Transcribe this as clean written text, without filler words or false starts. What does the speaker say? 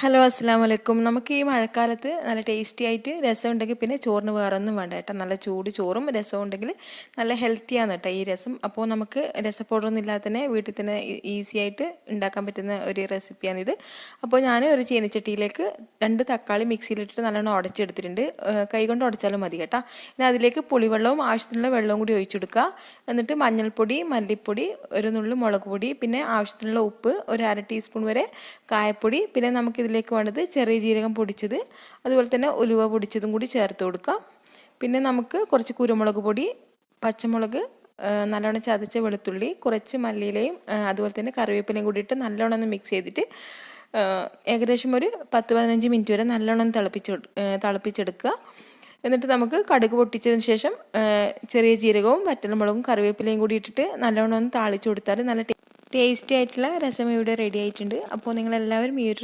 Hello അസ്സലാമു അലൈക്കും. നമുക്ക് ഈ മഴക്കാലത്ത് നല്ല ടേസ്റ്റി ആയിട്ട് രസം ഉണ്ടെങ്കിൽ പിന്നെ ചോറിന് വേറെ ഒന്നും വേണ്ട കേട്ടോ. നല്ല ചൂട് ചോറും രസവും ഉണ്ടെങ്കിൽ നല്ല ഹെൽത്തിയാണ് കേട്ടോ ഈ രസം. അപ്പോൾ നമുക്ക് രസപ്പൗഡറൊന്നും ഇല്ലാതെ തന്നെ വീട്ടിൽ തന്നെ ഈസി ആയിട്ട് ഉണ്ടാക്കാൻ പറ്റുന്ന ഒരു റെസിപ്പിയാണിത്. അപ്പോൾ ഞാൻ ഒരു ചീനച്ചട്ടിയിലേക്ക് 2 തക്കാളി മിക്സിയിലിട്ടിട്ട് നല്ലോണം ഉടച്ചെടുത്തിട്ടുണ്ട്. കൈ കൊണ്ട് ഉടച്ചാലും മതി കേട്ടോ. പിന്നെ അതിലേക്ക് പുളിവെള്ളവും ആവശ്യത്തിനുള്ള വെള്ളവും കൂടി ഒഴിച്ചെടുക്കുക. എന്നിട്ട് മഞ്ഞൾപ്പൊടി, മല്ലിപ്പൊടി, ഒരു നുള്ളു മുളക് പൊടി, പിന്നെ ആവശ്യത്തിനുള്ള ഉപ്പ്, ഒരു 1/2 ടീസ്പൂൺ വരെ കായപ്പൊടി, പിന്നെ നമുക്ക് ഇതിലേക്ക് വേണ്ടത് ചെറിയ ജീരകം പൊടിച്ചത്, അതുപോലെ തന്നെ ഉലുവ പൊടിച്ചതും കൂടി ചേർത്ത് കൊടുക്കാം. പിന്നെ നമുക്ക് കുറച്ച് കുരുമുളക് പൊടി, പച്ചമുളക്, നല്ലോണം ചതച്ച വെളുത്തുള്ളി, കുറച്ച് മല്ലിയിലയും അതുപോലെ തന്നെ കറിവേപ്പിലയും കൂടി ഇട്ട് നല്ലോണം ഒന്ന് മിക്സ് ചെയ്തിട്ട് ഏകദേശം ഒരു 10-15 മിനിറ്റ് വരെ നല്ലോണം തിളപ്പിച്ചെടുക്കുക. എന്നിട്ട് നമുക്ക് കടുക് പൊട്ടിച്ചതിന് ശേഷം ചെറിയ ജീരകവും വറ്റൽമുളകും കറിവേപ്പിലയും കൂടി ഇട്ടിട്ട് നല്ലോണം ഒന്ന് താളിച്ചു കൊടുത്താൽ നല്ല ടേസ്റ്റി ആയിട്ടുള്ള രസം ഇവിടെ റെഡി ആയിട്ടുണ്ട്. അപ്പോൾ നിങ്ങളെല്ലാവരും ഈ ഒരു